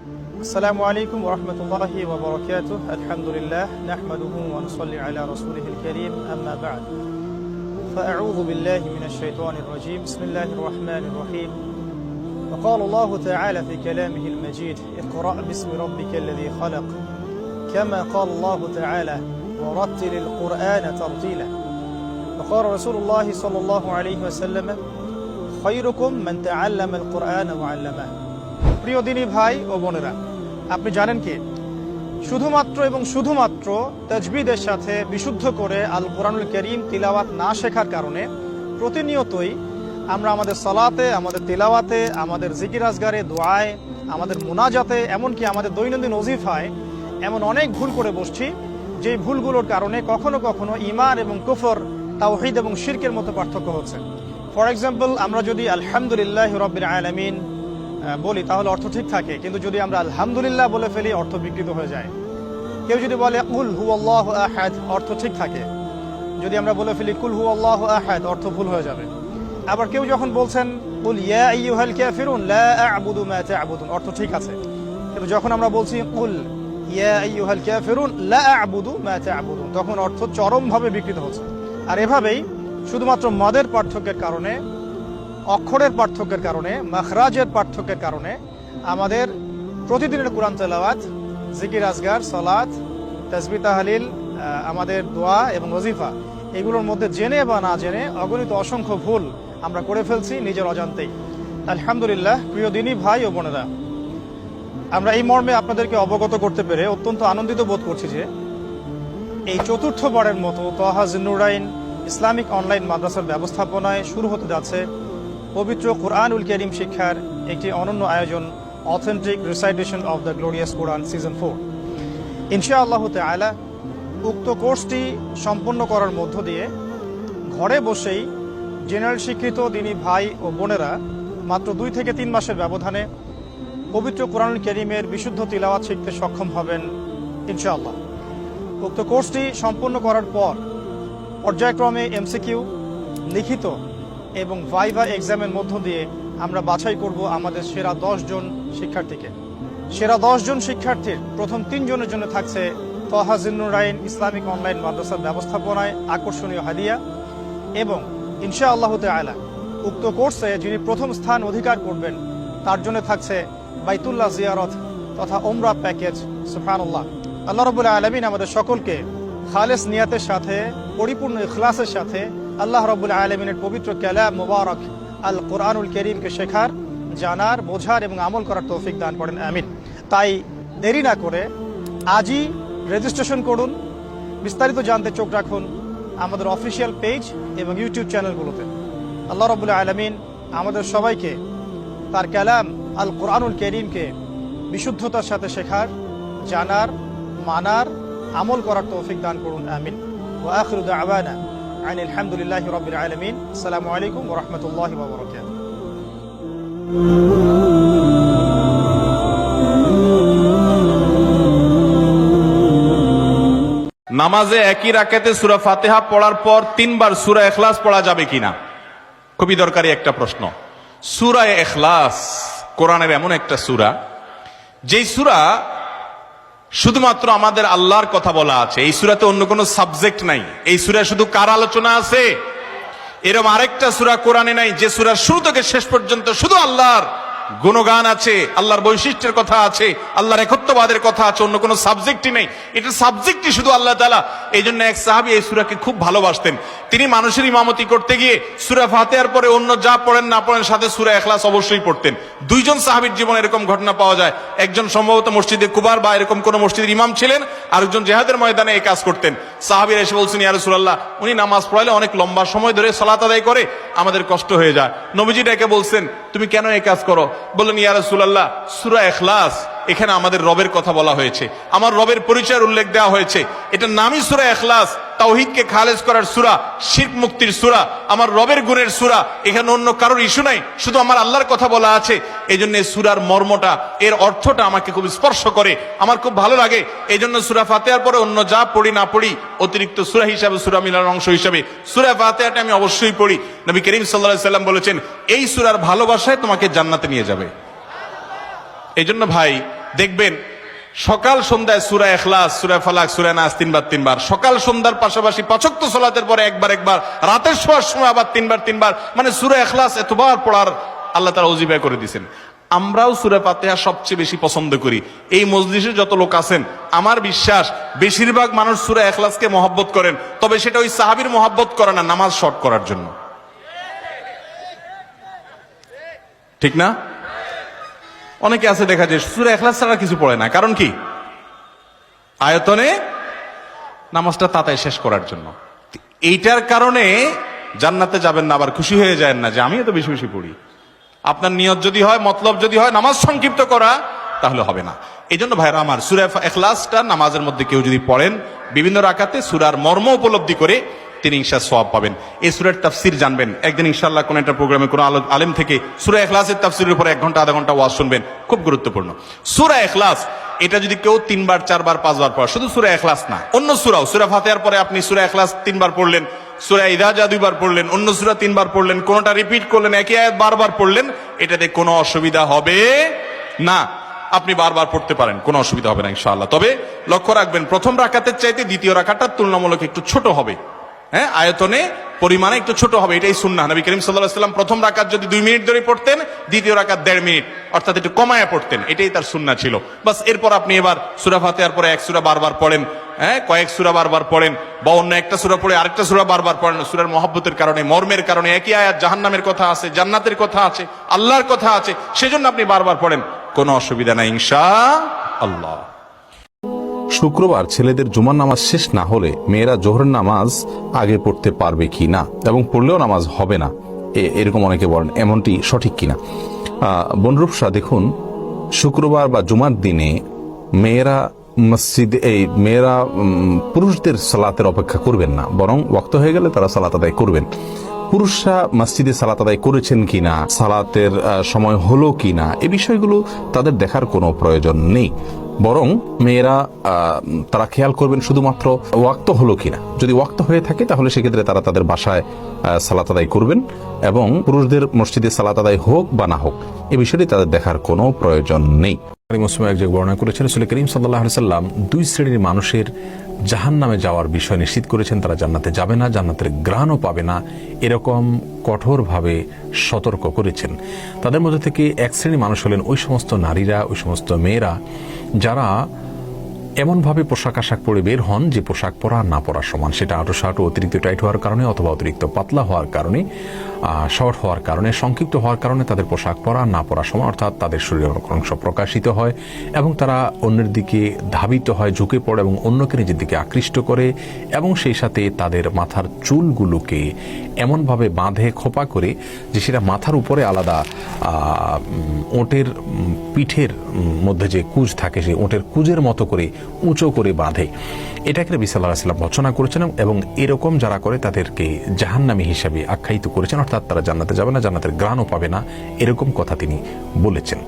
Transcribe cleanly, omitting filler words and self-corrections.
السلام عليكم ورحمة الله وبركاته. الحمد لله نحمده ونصلي على رسوله الكريم. أما بعد فأعوذ بالله من الشيطان الرجيم. بسم الله الرحمن الرحيم. وقال الله تعالى في كلامه المجيد: اقرأ باسم ربك الذي خلق. كما قال الله تعالى: ورتل القرآن ترتيلا. وقال رسول الله صلى الله عليه وسلم: خيركم من تعلم القرآن وعلمه. প্রিয় দিনী ভাই ও বোনেরা, আপনি জানেন কি শুধুমাত্র এবং শুধুমাত্র তাজবিদের সাথে বিশুদ্ধ করে আল কোরআনুল কারীম তিলাওয়াত না শেখার কারণে প্রতিনিয়তই আমরা আমাদের সালাতে, আমাদের তিলাওয়াতে, আমাদের জিকির আজগারে, দোয়ায়, আমাদের মুনাজাতে, এমনকি আমাদের দৈনন্দিন ওজিফায় এমন অনেক ভুল করে বসছি, যেই ভুলগুলোর কারণে কখনো কখনো ঈমান এবং কুফর, তাওহীদ এবং শিরকের মতো পার্থক্য হচ্ছে। ফর এক্সাম্পল, আমরা যদি আলহামদুলিল্লাহি রাব্বিল আলামিন বলি তাহলে অর্থ ঠিক থাকে, কিন্তু যদি আমরা আলহামদুলিল্লাহ বলে ফেলি অর্থ বিকৃত হয়ে যায়। কেউ যদি বলে কুল হুয়াল্লাহু আহাদ, অর্থ ঠিক থাকে। যদি আমরা বলে ফেলি কুল হুয়াল্লাহু আহাদ, অর্থ ভুল হয়ে যাবে। আবার কেউ যখন বলছেন কুল ইয়া আইয়ুহাল কাফিরুন লা আ'বুদু মা তা'বুদুন, অর্থ ঠিক আছে। কিন্তু যখন আমরা বলছি কুল ইয়া আইয়ুহাল কাফিরুন লা আ'বুদু মা তা'বুদুন, তখন অর্থ চরমভাবে বিকৃত হচ্ছে। আর এভাবেই শুধুমাত্র মদের পার্থক্যের কারণে, অক্ষরের পার্থক্যের কারণে, মাখরাজের পার্থক্যের কারণে আমাদের প্রতিদিনের কোরআন তেলাওয়াত, জিকির আজগার, সালাত, তাসবিহ তাহলিল, আমাদের দোয়া এবং ওজিফা, এগুলোর মধ্যে জেনে বা না জেনে অগণিত অসংখ্য ভুল আমরা করে ফেলছি নিজের অজান্তেই। আলহামদুলিল্লাহ, প্রিয় দিনী ভাই ও বোনেরা, আমরা এই মর্মে আপনাদেরকে অবগত করতে পেরে অত্যন্ত আনন্দিত বোধ করছি যে এই চতুর্থবারের মতো তহা জিন্নুরাইন ইসলামিক অনলাইন মাদ্রাসার ব্যবস্থাপনায় শুরু হতে যাচ্ছে পবিত্র কোরআনুল কারীম শিক্ষার একটি অনন্য আয়োজন, authentic recitation of the glorious Quran season 4। ইনশাআল্লাহ তাআলা উক্ত কোর্সটি সম্পন্ন করার মধ্য দিয়ে ঘরে বসেই জেনারেল শিক্ষিত দিনী ভাই ও বোনেরা মাত্র 2 থেকে 3 মাসের ব্যবধানে পবিত্র কোরআনুল কারীমের বিশুদ্ধ তিলাওয়াত শিখতে সক্ষম হবেন ইনশাআল্লাহ। উক্ত কোর্সটি সম্পন্ন করার পর পর্যায়ক্রমে এমসিকিউ, লিখিত এবং ভাইভা এক্সামের মধ্য দিয়ে আমরা বাছাই করব আমাদের সেরা 10 জন শিক্ষার্থীকে। সেরা 10 জন শিক্ষার্থীর প্রথম 3 জনের জন্য থাকছে তহা জিন্নুরাইন ইসলামিক অনলাইন মাদ্রাসার ব্যবস্থাপনায় আকর্ষণীয় হাদিয়া, এবং ইনশাআল্লাহ তাআলা উক্ত কোর্সে যিনি প্রথম স্থান অধিকার করবেন তার জন্য থাকছে বাইতুল্লাহ জিয়ারত তথা ওমরা প্যাকেজ। সুবহানাল্লাহ। আল্লাহ রাব্বুল আলামিন আমাদের সকলকে খালেস নিয়াতের সাথে, পরিপূর্ণ ইখলাসের সাথে আল্লাহ রাব্বুল আলামিনের পবিত্র কালাম মুবারক আল কোরআনুল কারীমকে শেখার, জানার, বোঝার এবং আমল করার তৌফিক দান করেন, আমিন। তাই দেরি না করে আজই রেজিস্ট্রেশন করুন। বিস্তারিত জানতে চোখ রাখুন আমাদের অফিসিয়াল পেজ এবং ইউটিউব চ্যানেলগুলোতে। আল্লাহ রাব্বুল আলামিন আমাদের সবাইকে তার কালাম আল কোরআনুল কারীমকে বিশুদ্ধতার সাথে শেখার, জানার, মানার, আমল করার তৌফিক দান করুন, আমিন। ওয়া আখিরু দাওয়ানা আনিল হামদুলিল্লাহি রাব্বিল আলামিন। আসসালামু আলাইকুম ওয়া রাহমাতুল্লাহি ওয়া বারাকাতুহু। নামাজে একই রাকাতে সূরা ফাতিহা পড়ার পর 3 বার সূরা ইখলাস পড়া যাবে কিনা? খুবই দরকারি একটা প্রশ্ন। সূরা ইখলাস কোরআনের এমন একটা সূরা, যেই সূরা শুধুমাত্র আমাদের আল্লাহর কথা বলা আছে। এই সূরাতে অন্য কোনো সাবজেক্ট নাই। এই সূরায় শুধু কার আলোচনা আছে? এরকম আরেকটা সূরা কোরআনে নাই যে সূরার শুরু থেকে শেষ পর্যন্ত শুধু আল্লাহর গুণগান আছে, আল্লাহর বৈশিষ্ট্যের কথা আছে, আল্লাহর একত্ববাদের কথা আছে, অন্য কোনো সাবজেক্টই নেই। এটা সাবজেক্টই শুধু আল্লাহ তাআলা। এই জন্য এক সাহাবী এই সূরাকে খুব ভালোবাসতেন। তিনি মানুষের ইমামতি করতে গিয়ে সূরা ফাতিহার পরে অন্য যা পড়েন না পড়েন সাথে সূরা ইখলাস অবশ্যই পড়তেন। 2 জন সাহাবীর জীবনে এরকম ঘটনা পাওয়া যায়। একজন সম্ভবত মসজিদে কুবার বা এরকম কোন মসজিদের ইমাম ছিলেন, আরেকজন জিহাদের ময়দানে এই কাজ করতেন। সাহাবীরা এসে বলছেন, ইয়া রাসূলুল্লাহ, উনি নামাজ পড়ালে অনেক লম্বা সময় ধরে সালাত আদায় করে, আমাদের কষ্ট হয়ে যায়। নবীজি ডেকে বলছেন, তুমি কেন এই কাজ করো? বললেন, ইয়া রাসূলুল্লাহ, সূরা ইখলাস, এখানে আমাদের রবের কথা বলা হয়েছে, আমার রবের পরিচয়ের উল্লেখ দেওয়া হয়েছে। এটার নামই সূরা ইখলাস, তাওহীদকে খালেজ করার সূরা, শিরক মুক্তির সূরা, আমার রবের গুণের সূরা। এখানে অন্য কারোর ইস্যু নাই, শুধু আমার আল্লাহর কথা বলা আছে। এই জন্য সূরার মর্মটা, এর অর্থটা আমাকে খুব স্পর্শ করে, আমার খুব ভালো লাগে। এই জন্য সূরা ফাতিহার পরে অন্য যা পড়ি না পড়ি, অতিরিক্ত সূরা হিসাবে, সূরা মিলানোর অংশ হিসাবে সূরা ফাতিহাটা আমি অবশ্যই পড়ি। নবী করিম সাল্লাল্লাহু আলাইহি সাল্লাম বলেছেন, এই সূরার ভালোবাসায় তোমাকে জান্নাতে নিয়ে যাবে। এই জন্য ভাই, দেখবেন সকাল সন্ধ্যায় সূরা ইখলাস, সূরা ফালাক, সূরা নাস তিনবার, সকাল সন্ধ্যার পাশাপাশি 5 ওয়াক্ত সালাতের পরে একবার, রাতের শোয়ার সময় আবার তিনবার, মানে সূরা ইখলাস এতবার পড়ার আল্লাহ তাআলা ওজিফা করে দিয়েছেন। আমরাও সূরা ফাতিহা সবচেয়ে বেশি পছন্দ করি। এই মজলিসে যত লোক আছেন, আমার বিশ্বাস বেশিরভাগ মানুষ সূরা ইখলাসকে মহব্বত করেন, তবে সেটা ওই সাহাবীর মহব্বত করে না, নামাজ শর্ট করার জন্য। ঠিক না? অনেকে আছে দেখা যায় সূরা ইখলাস ছাড়া কিছু পড়ে না, কারণ কি? আয়তনে নামাজটা তাড়াতাড়ি শেষ করার জন্য। এইটার কারণে জান্নাতে যাবেন না, আবার খুশি হয়ে যায় না যে আমি এত বেশি বেশি পড়ি। আপনার নিয়ত যদি হয়, মতলব যদি হয় নামাজ সংক্ষিপ্ত করা, তাহলে হবে না। এই জন্য ভাইরা আমার, সূরা ইখলাসটা নামাজের মধ্যে কেউ যদি পড়েন বিভিন্ন রাকাতে, সূরার মর্ম উপলব্ধি করে তিনি ইনশাআল্লাহ সওয়াব পাবেন। এই সূরার তাফসীর জানবেন, একদিন ইনশাআল্লাহ কোন একটা প্রোগ্রামে কোন আলেম থেকে সূরা ইখলাসের তাফসীরের উপরে 1 ঘন্টা আধা ঘন্টা ওয়াজ শুনবেন, খুব গুরুত্বপূর্ণ। সূরা ইখলাস এটা যদি কেউ 3 বার 4 বার 5 বার পড়ে, শুধু সূরা ইখলাস না, অন্য সূরাও, সূরা ফাতিহার পরে আপনি সূরা ইখলাস 3 বার পড়লেন, সূরা ইযা জা 2 বার পড়লেন, অন্য সূরা 3 বার পড়লেন, কোনটা রিপিট করলেন, একই আয়াত বারবার পড়লেন, এটাতে কোনো অসুবিধা হবে না। আপনি বারবার পড়তে পারেন, কোনো অসুবিধা হবে না ইনশাআল্লাহ। তবে লক্ষ্য রাখবেন, প্রথম রাকাতের চাইতে দ্বিতীয় রাকাতটা তুলনামূলক একটু ছোট হবে। হ্যাঁ, আয়তনে পরিমাণে একটু ছোট হবে, এটাই সুন্নাহ। নবী করিম সাল্লাল্লাহু আলাইহি ওয়াসাল্লাম প্রথম রাকাত যদি 2 মিনিট ধরে পড়তেন, দ্বিতীয় রাকাত 1.5 মিনিট, অর্থাৎ একটু কমায়া পড়তেন, এটাই তার সুন্নাহ ছিল। বাস, এরপর আপনি এবার সূরা ফাতিহার পরে 1 সূরা বারবার পড়েন, হ্যাঁ, কয়েক সূরা বারবার পড়েন, বা অন্য একটা সূরা পড়ে আরেকটা সূরা বারবার পড়েন। সূরার মহব্বতের কারণে, মর্মের কারণে, একই আয়াত জাহান্নামের কথা আছে, জান্নাতের কথা আছে, আল্লাহর কথা আছে, সেজন্য আপনি বারবার পড়েন, কোনো অসুবিধা নাই ইনশাআল্লাহ। শুক্রবার ছেলেদের জুমার নামাজ শেষ না হলে মেয়েরা জোহরের নামাজ আগে পড়তে পারবে কি না, এবং পড়লেও নামাজ হবে না, এরকম অনেকে বলেন, এমনটি সঠিক কিনা? বনরূপসা, দেখুন, শুক্রবার বা জুমার দিনে মেয়েরা মেয়েরা পুরুষদের সালাতের অপেক্ষা করবেন না, বরং ওয়াক্ত হয়ে গেলে তারা সালাত আদায় করবেন। পুরুষরা মসজিদে সালাত আদায় করেছেন কিনা, সালাতের সময় হলো কিনা, এই বিষয়গুলো তাদের দেখার কোনো প্রয়োজন নেই, বরং মেয়েরা তারা খেয়াল করবেন শুধুমাত্র ওয়াক্ত হলো কিনা। যদি ওয়াক্ত হয়ে থাকে তাহলে সেক্ষেত্রে তারা তাদের বাসায় সালাত আদায় করবেন, এবং পুরুষদের মসজিদে সালাত আদায় হোক বা না হোক, এই বিষয়টি তাদের দেখার কোনো প্রয়োজন নেই। মুসলিম এক জায়গায় বর্ণনা করেছেন, রাসূল করিম সাল্লাল্লাহু আলাইহি ওয়াসাল্লাম 2 শ্রেণীর মানুষের জাহান্নামে যাওয়ার বিষয় নিশ্চিত করেছেন। তারা জান্নাতে যাবে না, জান্নাতের ঘ্রাণও পাবে না, এরকম কঠোরভাবে সতর্ক করেছেন। তাদের মধ্যে থেকে এক শ্রেণীর মানুষ হলেন ওই সমস্ত নারীরা, ওই সমস্ত মেয়েরা যারা এমনভাবে পোশাক আশাক পরে বের হন যে পোশাক পরা না পরা সমান। সেটা আঁটো সাঁটো অতিরিক্ত টাইট হওয়ার কারণে, অথবা অতিরিক্ত পাতলা হওয়ার কারণে, শর্ট হওয়ার কারণে, সংক্ষিপ্ত হওয়ার কারণে তাদের পোশাক পরা না পরা সমান, অর্থাৎ তাদের শরীরের অংশ প্রকাশিত হয় এবং তারা অন্যের দিকে ধাবিত হয়, ঝুঁকে পড়ে এবং অন্যকে নিজের দিকে আকৃষ্ট করে, এবং সেই সাথে তাদের মাথার চুলগুলোকে এমনভাবে বাঁধে, খোপা করে, যে সেটা মাথার উপরে আলাদা ওঁটের পিঠের মধ্যে যে কুঁজ থাকে, সেই ওঁটের কুঁজের মতো করে উঁচু করে বাঁধে। এটাকে নবী সাল্লাল্লাহু আলাইহি ওয়াসাল্লাম ভর্ৎসনা করেছেন, এবং এরকম যারা করে তাদেরকে জাহান্নামী হিসাবে আখ্যায়িত করেছেন, অর্থাৎ তারা জান্নাতে যাবে না, জান্নাতের ঘ্রাণও পাবে না, এরকম কথা তিনি বলেছেন।